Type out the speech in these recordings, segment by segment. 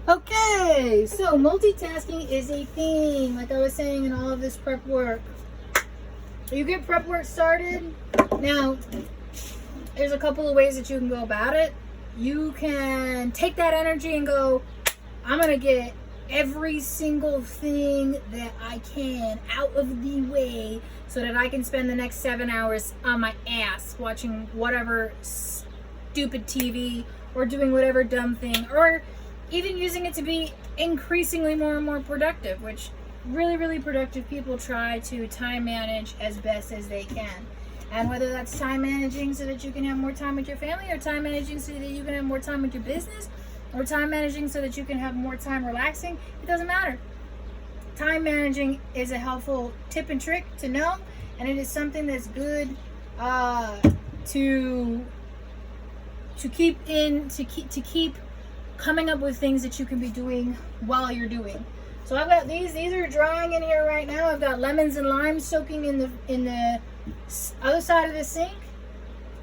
Okay, so multitasking is a thing, like I was saying in all of this prep work. You get prep work started. Now, there's a couple of ways that you can go about it. You can take that energy and go, I'm going to get every single thing that I can out of the way so that I can spend the next 7 hours on my ass watching whatever stupid TV or doing whatever dumb thing, or even using it to be increasingly more and more productive, which really productive people try to time manage as best as they can. And whether that's time managing so that you can have more time with your family, or time managing so that you can have more time with your business, or time managing so that you can have more time relaxing, it doesn't matter. Time managing is a helpful tip and trick to know, and it is something that's good to keep coming up with things that you can be doing while you're doing. So I've got these are drying in here right now. I've got lemons and limes soaking in the other side of the sink.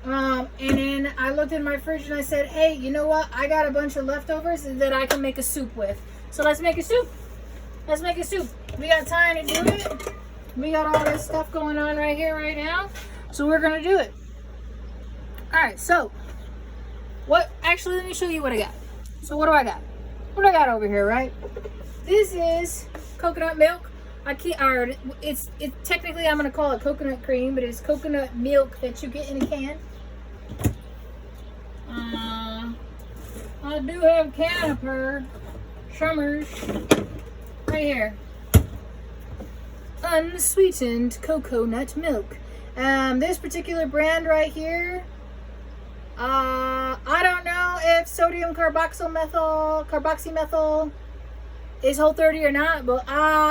And then I looked in my fridge and I said, hey, you know what? I got a bunch of leftovers that I can make a soup with. So let's make a soup. Let's make a soup. We got time to do it. We got all this stuff going on right here, right now. So we're going to do it. All right, so actually, let me show you what I got. So what do I got? What do I got over here, right? This is coconut milk. It's technically, I'm gonna call it coconut cream, but it's coconut milk that you get in a can. I do have Caniper Summers right here. Unsweetened coconut milk. This particular brand right here, I don't know if sodium carboxymethyl is Whole30 or not, but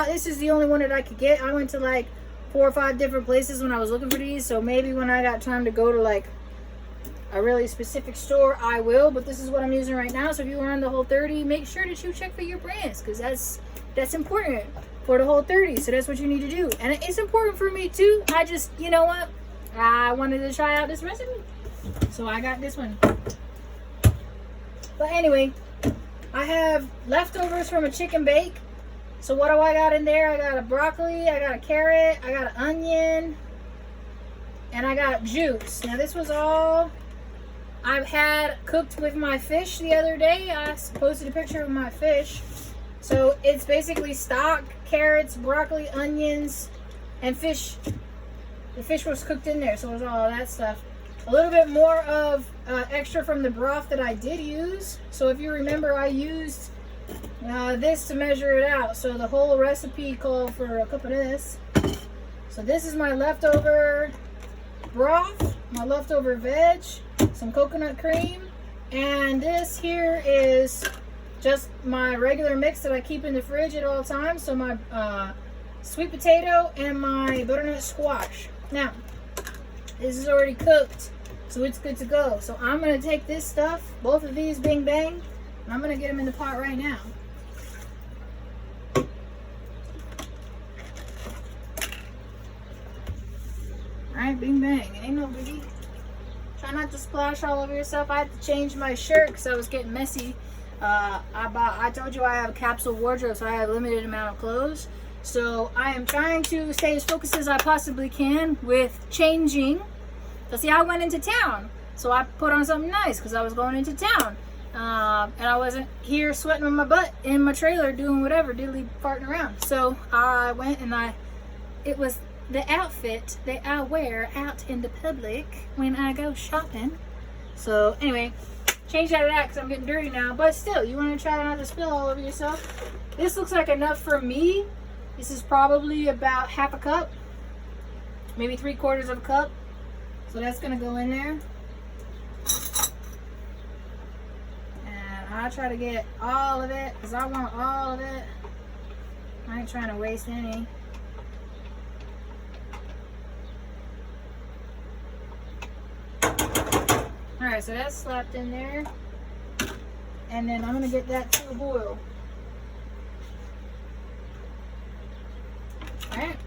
this is the only one that I could get. I went to like 4 or 5 different places when I was looking for these, so maybe when I got time to go to like a really specific store, I will, but this is what I'm using right now. So if you are on the Whole30, make sure that you check for your brands, because that's important for the Whole30, so that's what you need to do. And it's important for me too. I just, you know what, I wanted to try out this recipe, so I got this one. But anyway, I have leftovers from a chicken bake. So what do I got in there? I got a broccoli, I got a carrot, I got an onion, and I got juice. Now this was all I've had cooked with my fish the other day. I posted a picture of my fish. So it's basically stock, carrots, broccoli, onions, and fish. The fish was cooked in there, so it was all that stuff. A little bit more of extra from the broth that I did use. So if you remember, I used this to measure it out. So the whole recipe called for a cup of this. So this is my leftover broth, my leftover veg, some coconut cream, and this here is just my regular mix that I keep in the fridge at all times. So my sweet potato and my butternut squash. Now, this is already cooked, so it's good to go. So I'm going to take this stuff, both of these, bing bang, and I'm going to get them in the pot right now. Alright, bing bang. It ain't no biggie. Try not to splash all over yourself. I had to change my shirt because I was getting messy. I told you I have a capsule wardrobe, so I have a limited amount of clothes. So I am trying to stay as focused as I possibly can with changing. So see, I went into town, so I put on something nice because I was going into town. And I wasn't here sweating on my butt in my trailer doing whatever, diddly farting around. So I went and it was the outfit that I wear out in the public when I go shopping. So anyway, change out of that because I'm getting dirty now. But still, you want to try not to spill all over yourself. This looks like enough for me. This is probably about half a cup, maybe 3/4 of a cup. So that's gonna go in there. And I'll try to get all of it because I want all of it. I ain't trying to waste any. Alright, so that's slapped in there. And then I'm gonna get that to a boil. Alright.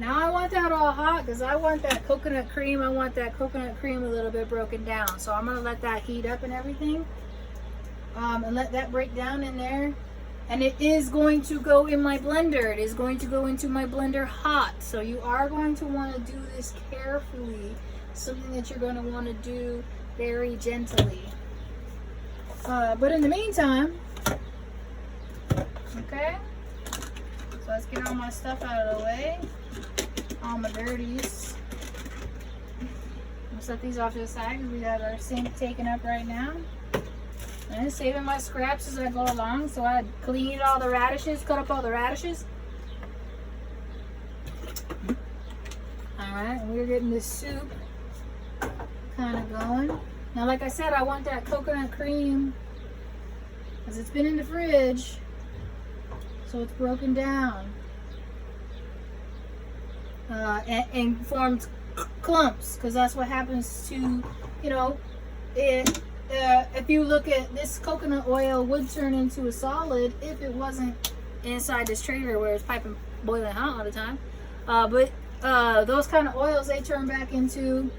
Now I want that all hot because I want that coconut cream. I want that coconut cream a little bit broken down. So I'm going to let that heat up and everything. And let that break down in there. And it is going to go in my blender. It is going to go into my blender hot. So you are going to want to do this carefully. Something that you're going to want to do very gently. But in the meantime, okay, so let's get all my stuff out of the way. All my dirties. I'll set these off to the side because we have our sink taken up right now. And saving my scraps as I go along. So I cleaned all the radishes, cut up all the radishes. Alright, we're getting this soup kind of going. Now, like I said, I want that coconut cream because it's been in the fridge. So it's broken down. And formed clumps because that's what happens to, you know, if you look at this, coconut oil would turn into a solid if it wasn't inside this trailer where it's piping boiling hot all the time. But those kind of oils, they turn back into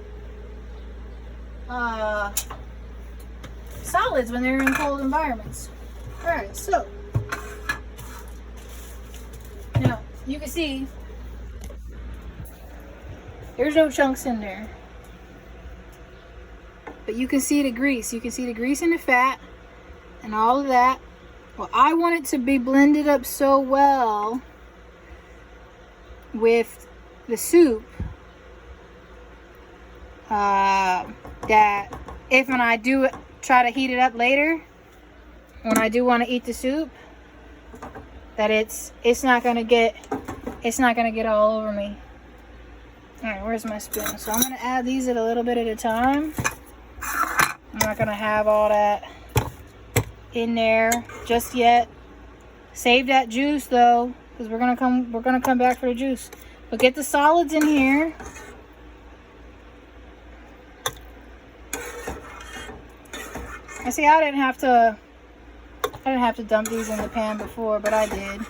solids when they're in cold environments. Alright, so now you can see there's no chunks in there. But you can see the grease. You can see the grease and the fat and all of that. Well, I want it to be blended up so well with the soup that if when I do try to heat it up later, when I do want to eat the soup, that it's not gonna get all over me. All right, where's my spoon? So I'm gonna add these at a little bit at a time. I'm not gonna have all that in there just yet. Save that juice though, because we're gonna come back for the juice. But get the solids in here. I see I didn't have to dump these in the pan before, but I did.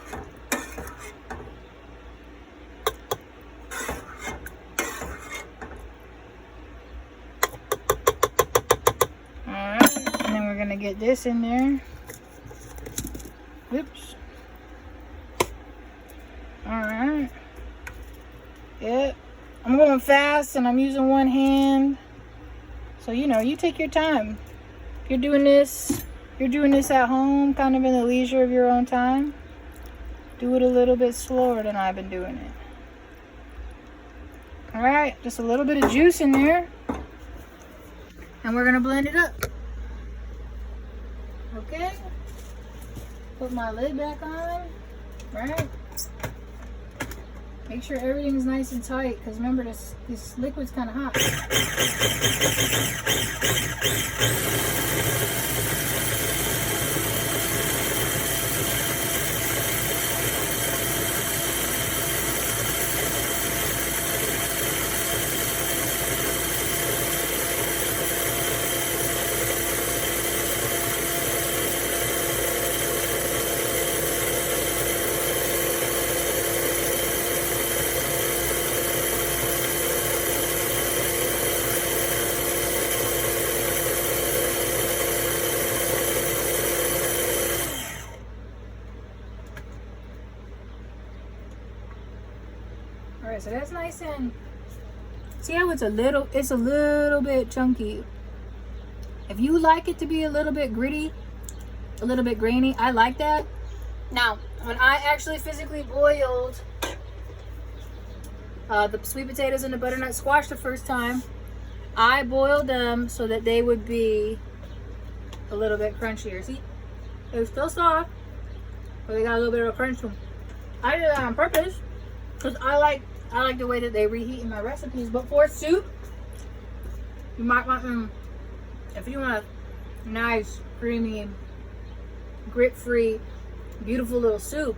Get this in there. Oops. Alright. Yep. I'm going fast and I'm using one hand. So, you know, you take your time. If you're doing this at home, kind of in the leisure of your own time. Do it a little bit slower than I've been doing it. Alright, just a little bit of juice in there. And we're going to blend it up. Okay, put my lid back on, right? Make sure everything's nice and tight, because remember this liquid's kind of hot. Alright, so that's nice and see how it's a little bit chunky. If you like it to be a little bit gritty, a little bit grainy, I like that. Now, when I actually physically boiled the sweet potatoes and the butternut squash the first time, I boiled them so that they would be a little bit crunchier. See, they're still soft, but they got a little bit of a crunch to them. I did that on purpose because I like the way that they reheat in my recipes. But for soup, you might want if you want a nice, creamy, grit-free, beautiful little soup,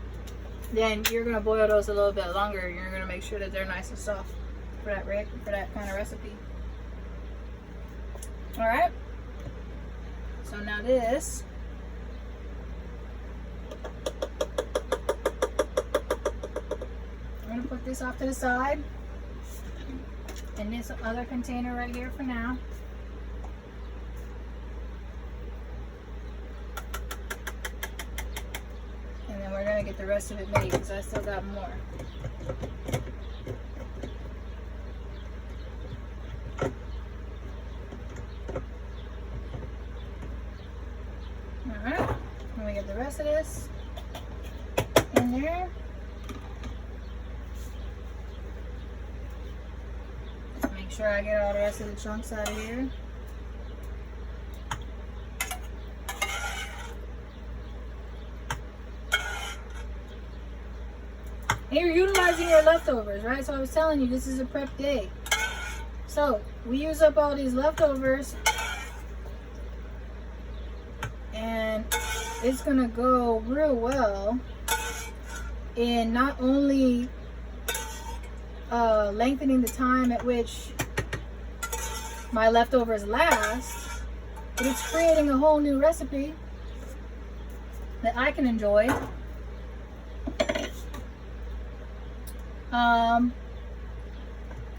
then you're gonna boil those a little bit longer. You're gonna make sure that they're nice and soft for that kind of recipe. All right. So now this. I'm going to put this off to the side in this other container right here for now. And then we're going to get the rest of it made because I still got more. Alright, let me get the rest of this in there. Make sure I get all the rest of the chunks out of here. And you're utilizing your leftovers, right? So I was telling you, this is a prep day. So we use up all these leftovers and it's gonna go real well in not only lengthening the time at which my leftovers last, but it's creating a whole new recipe that I can enjoy.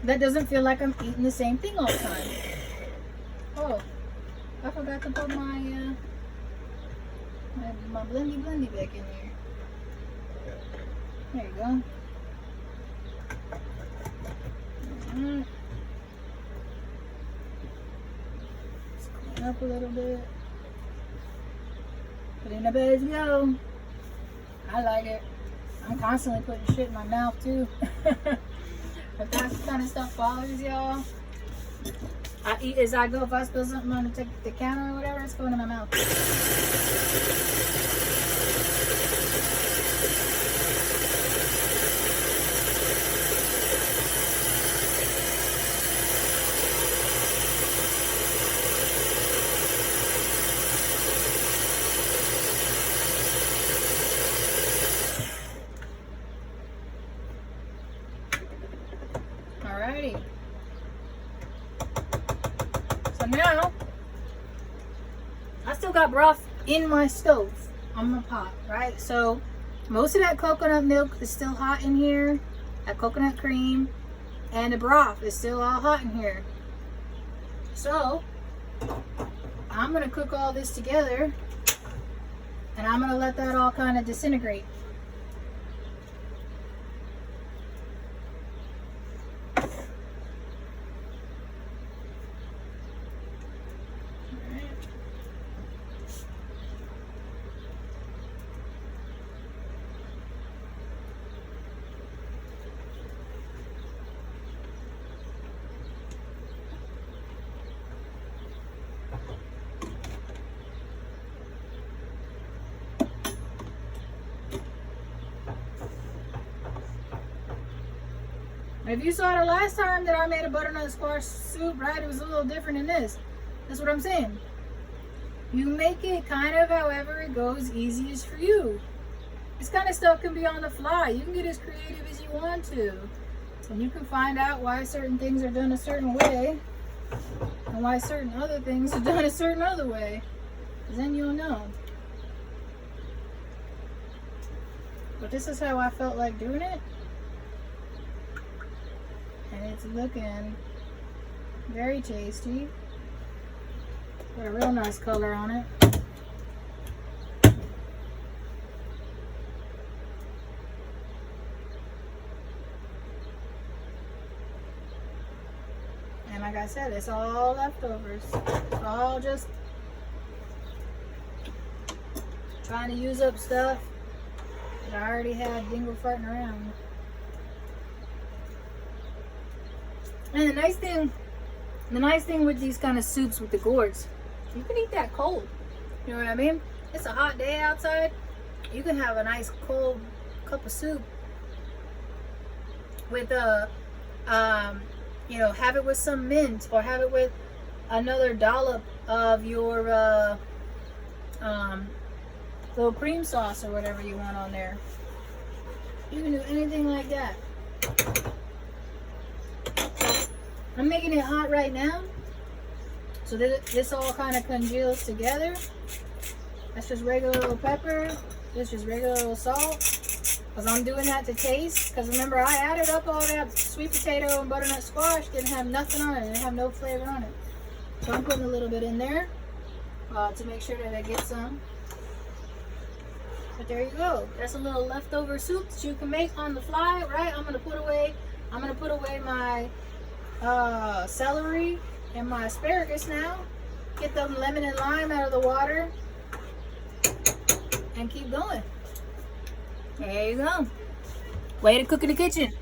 That doesn't feel like I'm eating the same thing all the time. Oh, I forgot to put my my blendy back in here. There you go. Let's clean up a little bit. Clean up as you go. I like it. I'm constantly putting shit in my mouth too. If that kind of stuff bothers y'all, I eat as I go. If I spill something on the counter or whatever, it's going in my mouth. Alrighty. So now, I still got broth in my stove on my pot, right? So most of that coconut milk is still hot in here, that coconut cream, and the broth is still all hot in here. So I'm gonna cook all this together and I'm gonna let that all kind of disintegrate. If you saw the last time that I made a butternut squash soup, right, it was a little different than this. That's what I'm saying. You make it kind of however it goes easiest for you. This kind of stuff can be on the fly. You can get as creative as you want to. And you can find out why certain things are done a certain way and why certain other things are done a certain other way. Because then you'll know. But this is how I felt like doing it. And it's looking very tasty. Got a real nice color on it. And like I said, it's all leftovers. It's all just trying to use up stuff that I already had dingle farting around. And the nice thing with these kind of soups with the gourds, you can eat that cold. You know what I mean? It's a hot day outside. You can have a nice cold cup of soup with you know, have it with some mint or have it with another dollop of your little cream sauce or whatever you want on there. You can do anything like that. I'm making it hot right now, so that this all kind of congeals together. That's just regular little pepper. This is just regular little salt. Because I'm doing that to taste. Because remember, I added up all that sweet potato and butternut squash. Didn't have nothing on it. Didn't have no flavor on it. So I'm putting a little bit in there to make sure that I get some. But there you go. That's a little leftover soup that you can make on the fly, right? I'm gonna put away my celery and my asparagus now. Get them lemon and lime out of the water and keep going. There you go. Way to cook in the kitchen.